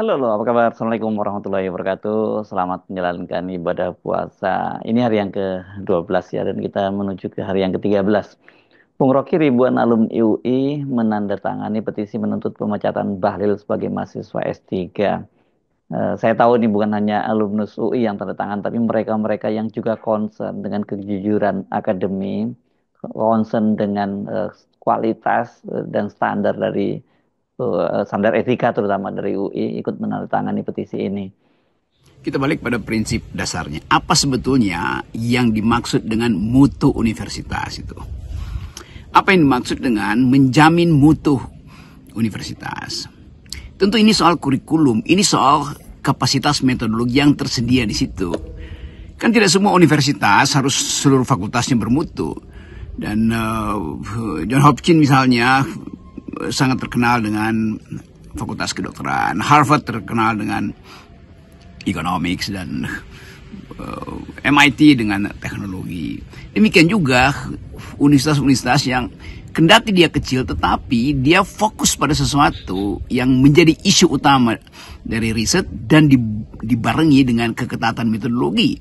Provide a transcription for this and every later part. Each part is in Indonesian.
Halo, halo, apa kabar? Assalamualaikum warahmatullahi wabarakatuh. Selamat menjalankan ibadah puasa. Ini hari yang ke-12 ya, dan kita menuju ke hari yang ke-13. Bung Rocky, ribuan alumni UI menandatangani petisi menuntut pemecatan Bahlil sebagai mahasiswa S3. Saya tahu ini bukan hanya alumnus UI yang tanda tangan, tapi mereka-mereka yang juga concern dengan kejujuran akademi, concern dengan kualitas dan standar dari standar etika terutama dari UI ikut menandatangani petisi ini. Kita balik pada prinsip dasarnya. Apa sebetulnya yang dimaksud dengan mutu universitas itu? Apa yang dimaksud dengan menjamin mutu universitas? Tentu ini soal kurikulum, ini soal kapasitas metodologi yang tersedia di situ. Kan tidak semua universitas harus seluruh fakultasnya bermutu. Dan John Hopkins misalnya sangat terkenal dengan fakultas kedokteran. Harvard terkenal dengan economics dan MIT dengan teknologi. Demikian juga universitas-universitas yang kendati dia kecil tetapi dia fokus pada sesuatu yang menjadi isu utama dari riset dan dibarengi dengan keketatan metodologi.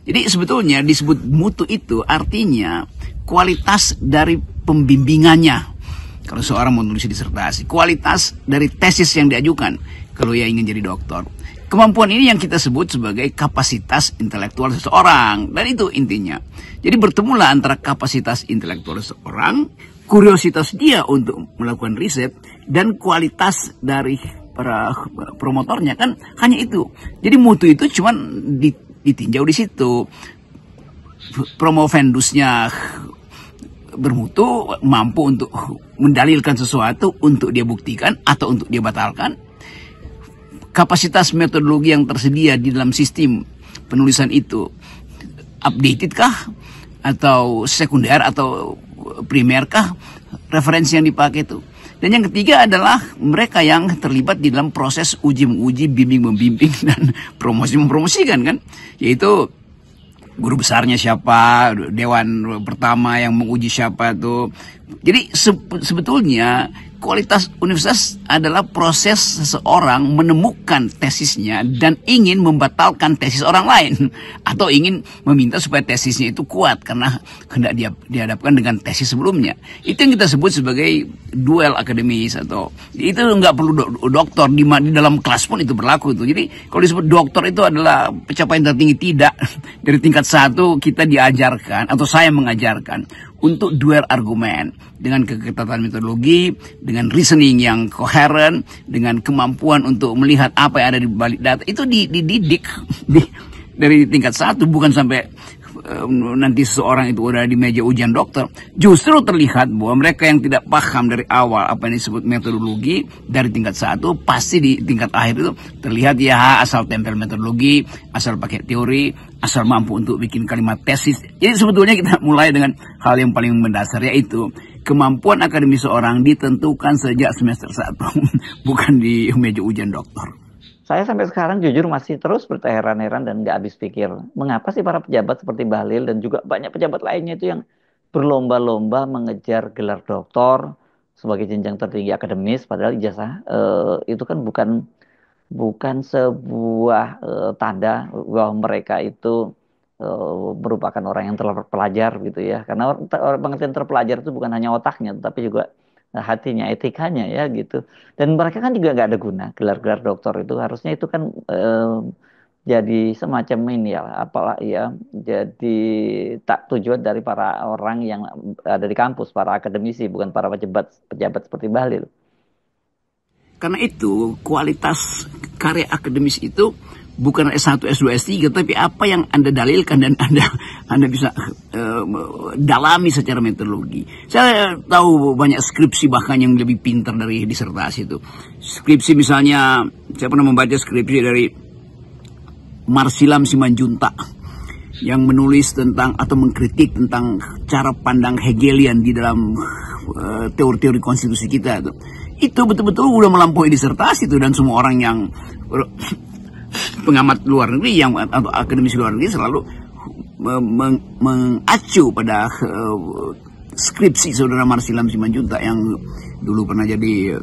Jadi sebetulnya disebut mutu itu artinya kualitas dari pembimbingannya. Kalau seorang mau menulis disertasi, kualitas dari tesis yang diajukan kalau ia ingin jadi doktor. Kemampuan ini yang kita sebut sebagai kapasitas intelektual seseorang. Dan itu intinya. Jadi bertemulah antara kapasitas intelektual seseorang, kuriositas dia untuk melakukan riset, dan kualitas dari para promotornya. Kan hanya itu. Jadi mutu itu cuma ditinjau di situ. Promovendusnya bermutu, mampu untuk mendalilkan sesuatu, untuk dia buktikan atau untuk dia batalkan. Kapasitas metodologi yang tersedia di dalam sistem penulisan itu updated kah? Atau sekunder atau primer kah? Referensi yang dipakai itu. Dan yang ketiga adalah mereka yang terlibat di dalam proses uji-menguji, bimbing-membimbing, dan promosi-mempromosikan kan. Yaitu guru besarnya siapa, dewan pertama yang menguji siapa tuh. Jadi sebetulnya kualitas universitas adalah proses seseorang menemukan tesisnya dan ingin membatalkan tesis orang lain. Atau ingin meminta supaya tesisnya itu kuat karena hendak dia dihadapkan dengan tesis sebelumnya. Itu yang kita sebut sebagai duel akademis. Atau itu nggak perlu doktor, di dalam kelas pun itu berlaku tuh. Jadi kalau disebut doktor itu adalah pencapaian tertinggi, tidak. Dari tingkat 1 kita diajarkan atau saya mengajarkan untuk duel argumen dengan keketatan metodologi, dengan reasoning yang koheren, dengan kemampuan untuk melihat apa yang ada di balik data. Itu dididik dari tingkat 1, bukan sampai nanti seseorang itu udah di meja ujian dokter. Justru terlihat bahwa mereka yang tidak paham dari awal apa yang disebut metodologi dari tingkat 1, pasti di tingkat akhir itu terlihat ya asal tempel metodologi, asal pakai teori, asal mampu untuk bikin kalimat tesis. Jadi sebetulnya kita mulai dengan hal yang paling mendasar, yaitu kemampuan akademis seorang ditentukan sejak semester 1 bukan di meja ujian dokter. Saya sampai sekarang jujur masih terus berheran-heran dan nggak habis pikir. Mengapa sih para pejabat seperti Bahlil dan juga banyak pejabat lainnya itu yang berlomba-lomba mengejar gelar doktor sebagai jenjang tertinggi akademis, padahal ijazah itu kan bukan sebuah tanda bahwa mereka itu merupakan orang yang terpelajar gitu ya. Karena pengertian terpelajar itu bukan hanya otaknya, tetapi juga hatinya, etikanya ya gitu. Dan mereka kan juga nggak ada guna. Gelar-gelar doktor itu harusnya itu kan jadi semacam ini ya, apalah ya, jadi tak tujuan dari para orang yang ada di kampus, para akademisi, bukan para pejabat seperti Bahlil. Karena itu kualitas karya akademis itu bukan S1, S2, S3, tapi apa yang Anda dalilkan dan Anda bisa dalami secara metodologi. Saya tahu banyak skripsi bahkan yang lebih pintar dari disertasi itu. Skripsi misalnya, saya pernah membaca skripsi dari Marsilam Simanjuntak yang menulis tentang atau mengkritik tentang cara pandang Hegelian di dalam teori-teori konstitusi kita. Itu betul-betul udah melampaui disertasi itu, dan semua orang yang pengamat luar negeri yang atau akademisi luar negeri selalu mengacu pada skripsi saudara Marsilam Simanjuntak yang dulu pernah jadi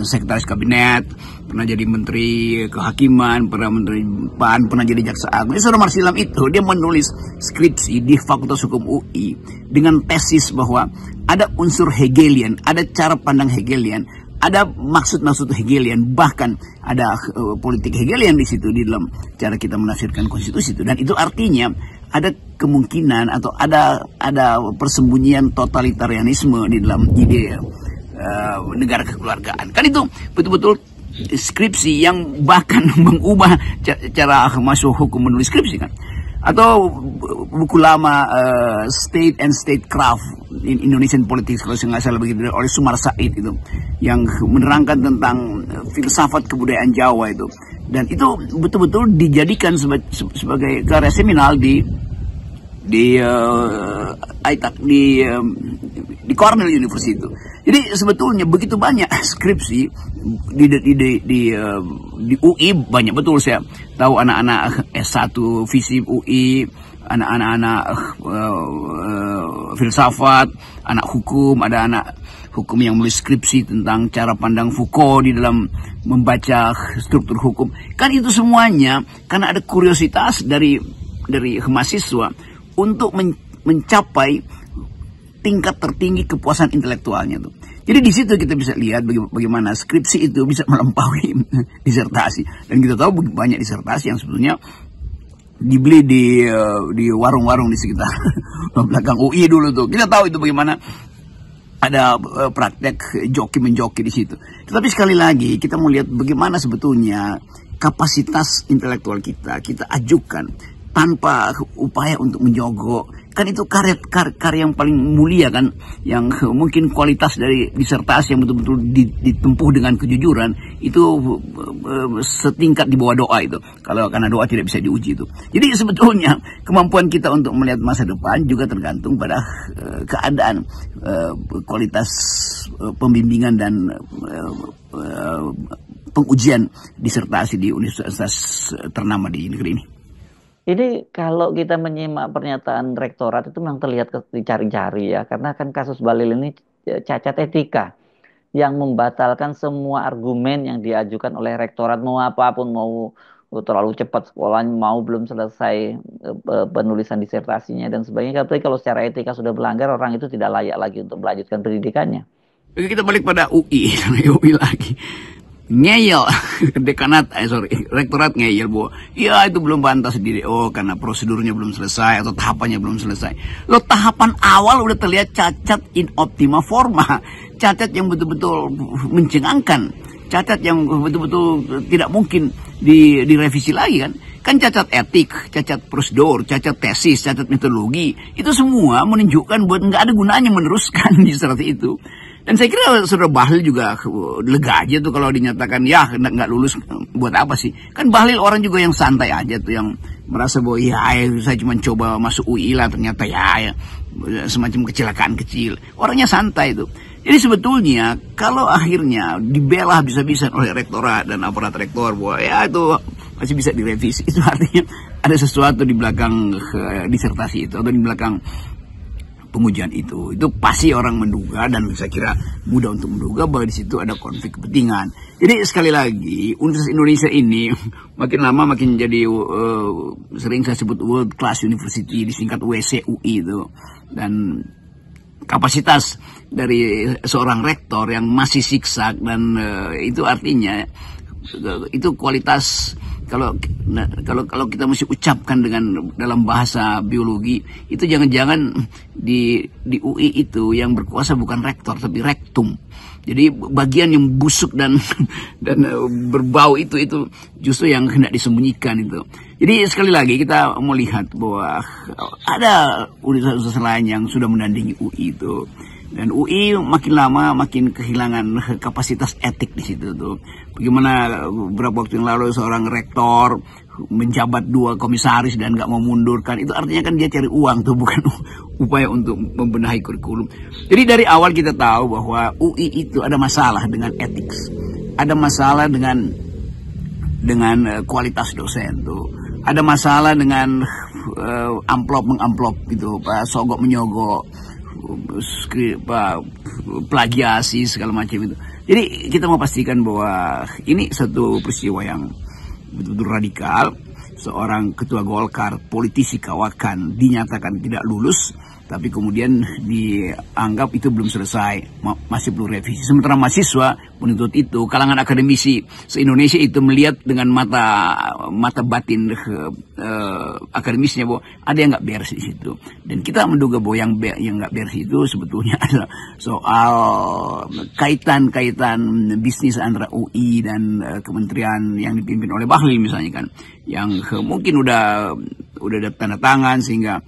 sekretaris kabinet, pernah jadi menteri kehakiman, pernah menteri PAN, pernah jadi jaksa agung. Saudara Marsilam itu dia menulis skripsi di Fakultas Hukum UI dengan tesis bahwa ada unsur Hegelian, ada cara pandang Hegelian, ada maksud-maksud Hegelian, bahkan ada politik Hegelian di situ di dalam cara kita menafsirkan konstitusi itu. Dan itu artinya ada kemungkinan atau ada persembunyian totalitarianisme di dalam ide negara kekeluargaan. Kan itu betul-betul skripsi yang bahkan mengubah cara masuk hukum menulis skripsi kan. Atau buku lama State and Statecraft in Indonesian Politics, kalau saya nggak salah begitu, oleh Sumar Said itu, yang menerangkan tentang filsafat kebudayaan Jawa itu. Dan itu betul-betul dijadikan sebagai karya seminal di Cornell University itu. Jadi sebetulnya begitu banyak skripsi di UI, banyak betul. Saya tahu anak-anak S1 FISIP UI, anak-anak filsafat, anak hukum, ada anak hukum yang menulis skripsi tentang cara pandang Foucault di dalam membaca struktur hukum. Kan itu semuanya karena ada kuriositas dari mahasiswa untuk mencapai tingkat tertinggi kepuasan intelektualnya tuh. Jadi di situ kita bisa lihat bagaimana skripsi itu bisa melampaui disertasi. Dan kita tahu banyak disertasi yang sebetulnya dibeli di warung-warung di sekitar belakang UI dulu tuh. Kita tahu itu bagaimana ada praktek joki-menjoki di situ. Tetapi sekali lagi kita mau lihat bagaimana sebetulnya kapasitas intelektual kita ajukan tanpa upaya untuk menyogok. Kan itu karya yang paling mulia kan, yang mungkin kualitas dari disertasi yang betul-betul ditempuh dengan kejujuran itu setingkat di bawah doa itu. Karena doa tidak bisa diuji itu. Jadi sebetulnya kemampuan kita untuk melihat masa depan juga tergantung pada keadaan kualitas pembimbingan dan pengujian disertasi di universitas ternama di negeri ini. Ini kalau kita menyimak pernyataan rektorat itu memang terlihat dicari-cari ya, karena kan kasus Bahlil ini cacat etika yang membatalkan semua argumen yang diajukan oleh rektorat, mau apapun, mau terlalu cepat sekolahnya, mau belum selesai penulisan disertasinya dan sebagainya. Tapi kalau secara etika sudah melanggar, orang itu tidak layak lagi untuk melanjutkan pendidikannya. Kita balik pada UI, UI lagi. Ngeyel rektorat ngeyel bahwa ya itu belum pantas sendiri, karena prosedurnya belum selesai atau tahapannya belum selesai. Lo tahapan awal udah terlihat cacat in optima forma, cacat yang betul-betul mencengangkan, cacat yang betul-betul tidak mungkin direvisi lagi kan cacat etik, cacat prosedur, cacat tesis, cacat metodologi, itu semua menunjukkan buat nggak ada gunanya meneruskan seperti itu. Dan saya kira saudara Bahlil juga lega aja tuh kalau dinyatakan ya nggak lulus, buat apa sih? Kan Bahlil orang juga yang santai aja tuh, yang merasa bahwa ya saya cuma coba masuk UI lah, ternyata ya semacam kecelakaan kecil. Orangnya santai tuh. Jadi sebetulnya kalau akhirnya dibela habis-habisan oleh rektorat dan aparat rektor bahwa ya itu masih bisa direvisi, itu artinya ada sesuatu di belakang disertasi itu atau di belakang pengujian itu pasti orang menduga, dan saya kira mudah untuk menduga bahwa di situ ada konflik kepentingan. Jadi sekali lagi Universitas Indonesia ini makin lama makin jadi sering saya sebut world class university, disingkat WCUI itu. Dan kapasitas dari seorang rektor yang masih siksak, dan itu artinya itu kualitas. Kalau kita mesti ucapkan dalam bahasa biologi, itu jangan-jangan di UI itu yang berkuasa bukan rektor tapi rektum. Jadi bagian yang busuk dan berbau itu justru yang hendak disembunyikan itu. Jadi sekali lagi kita melihat bahwa ada universitas lain yang sudah menandingi UI itu. Dan UI makin lama makin kehilangan kapasitas etik di situ tuh. Bagaimana beberapa waktu yang lalu seorang rektor menjabat 2 komisaris dan nggak mau mundurkan, itu artinya kan dia cari uang tuh, bukan upaya untuk membenahi kurikulum. Jadi dari awal kita tahu bahwa UI itu ada masalah dengan etik, ada masalah dengan kualitas dosen tuh, ada masalah dengan amplop mengamplop gitu, sogok menyogok, plagiasi segala macam itu. Jadi kita mau pastikan bahwa ini satu peristiwa yang betul-betul radikal. Seorang ketua Golkar, politisi kawakan, dinyatakan tidak lulus, tapi kemudian dianggap itu belum selesai, masih perlu revisi. Sementara mahasiswa menuntut itu, kalangan akademisi se-Indonesia itu melihat dengan mata batin akademisnya bahwa ada yang nggak beres di situ. Dan kita menduga bahwa yang nggak beres itu sebetulnya adalah soal kaitan bisnis antara UI dan kementerian yang dipimpin oleh Bahlil misalnya kan, yang mungkin udah ada tanda tangan sehingga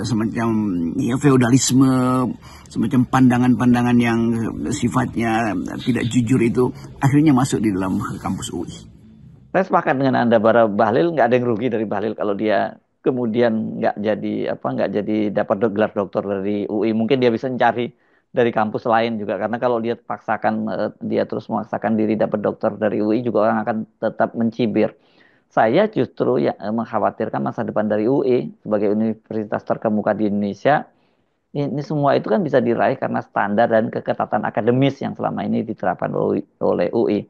semacam ya, feodalisme, semacam pandangan-pandangan yang sifatnya tidak jujur itu akhirnya masuk di dalam kampus UI. Saya sepakat dengan Anda, para Bahlil nggak ada yang rugi dari Bahlil kalau dia kemudian nggak jadi dapat gelar doktor dari UI. Mungkin dia bisa mencari dari kampus lain juga, karena kalau dia dia terus memaksakan diri dapat dokter dari UI juga orang akan tetap mencibir. Saya justru yang mengkhawatirkan masa depan dari UI sebagai universitas terkemuka di Indonesia. Ini semua itu kan bisa diraih karena standar dan keketatan akademis yang selama ini diterapkan oleh UI.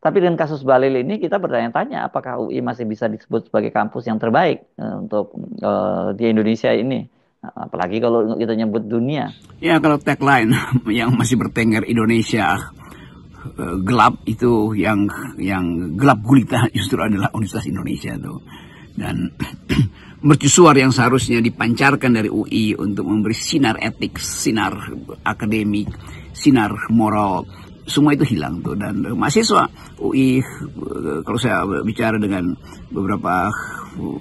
Tapi dengan kasus Bahlil ini kita bertanya-tanya apakah UI masih bisa disebut sebagai kampus yang terbaik untuk di Indonesia ini. Apalagi kalau kita nyebut dunia. Ya, kalau tagline yang masih bertengger Indonesia gelap itu, yang gelap gulita justru adalah Universitas Indonesia tuh. Dan mercusuar yang seharusnya dipancarkan dari UI untuk memberi sinar etik, sinar akademik, sinar moral, semua itu hilang tuh. Dan mahasiswa UI, kalau saya bicara dengan beberapa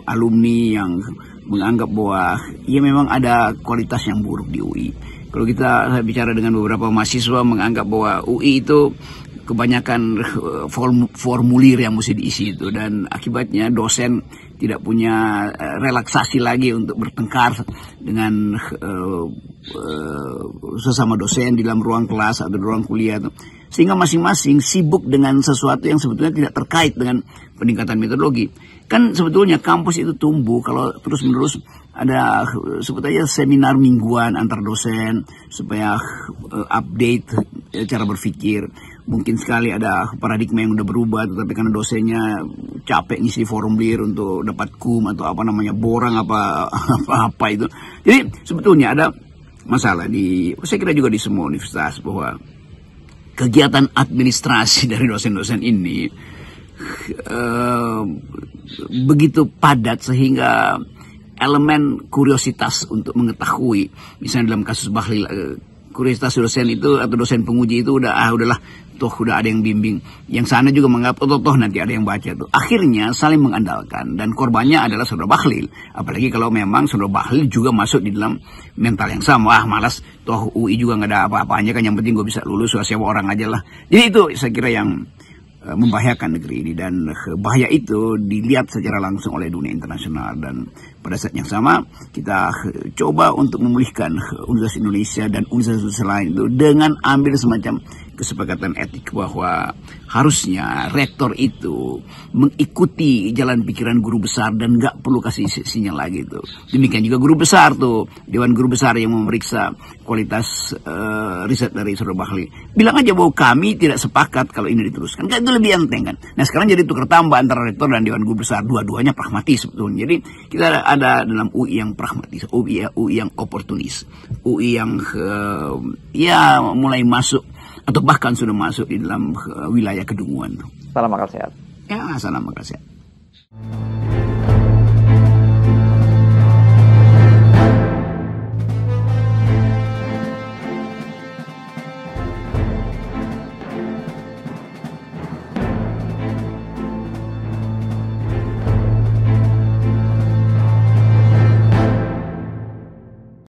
alumni yang menganggap bahwa ya memang ada kualitas yang buruk di UI. Kalau kita bicara dengan beberapa mahasiswa menganggap bahwa UI itu kebanyakan formulir yang mesti diisi itu, dan akibatnya dosen tidak punya relaksasi lagi untuk bertengkar dengan sesama dosen di dalam ruang kelas atau ruang kuliah itu. Sehingga masing-masing sibuk dengan sesuatu yang sebetulnya tidak terkait dengan peningkatan metodologi. Kan sebetulnya kampus itu tumbuh kalau terus-menerus ada sebut aja seminar mingguan antar dosen supaya update cara berpikir. Mungkin sekali ada paradigma yang udah berubah, tetapi karena dosennya capek ngisi formulir untuk dapat kum atau apa namanya borang apa itu. Jadi sebetulnya ada masalah saya kira juga di semua universitas bahwa kegiatan administrasi dari dosen-dosen ini begitu padat sehingga elemen kuriositas untuk mengetahui, misalnya dalam kasus Bahlil, kuriositas dosen itu atau dosen penguji itu udahlah udah ada yang bimbing, yang sana juga menganggap toh nanti ada yang baca tuh. Akhirnya saling mengandalkan dan korbannya adalah saudara Bahlil. Apalagi kalau memang saudara Bahlil juga masuk di dalam mental yang sama, malas toh UI juga nggak ada apa-apanya kan, yang penting gue bisa lulus siapa orang aja lah. Jadi itu saya kira yang membahayakan negeri ini, dan bahaya itu dilihat secara langsung oleh dunia internasional. Dan pada saat yang sama kita coba untuk memulihkan Universitas Indonesia dan universitas lain itu dengan ambil semacam kesepakatan etik bahwa harusnya rektor itu mengikuti jalan pikiran guru besar dan nggak perlu kasih sinyal lagi itu. Demikian juga guru besar tuh, Dewan Guru Besar yang memeriksa kualitas riset dari saudara Bahlil. Bilang aja bahwa kami tidak sepakat kalau ini diteruskan. Kan itu lebih enteng kan. Nah sekarang jadi tukar tambah antara rektor dan Dewan Guru Besar. Dua-duanya pragmatis sebetulnya. Jadi kita ada dalam UI yang pragmatis, UI yang oportunis, UI yang ya mulai masuk atau bahkan sudah masuk di dalam wilayah kedunguan. Salam akal sehat. Ya, salam akal sehat.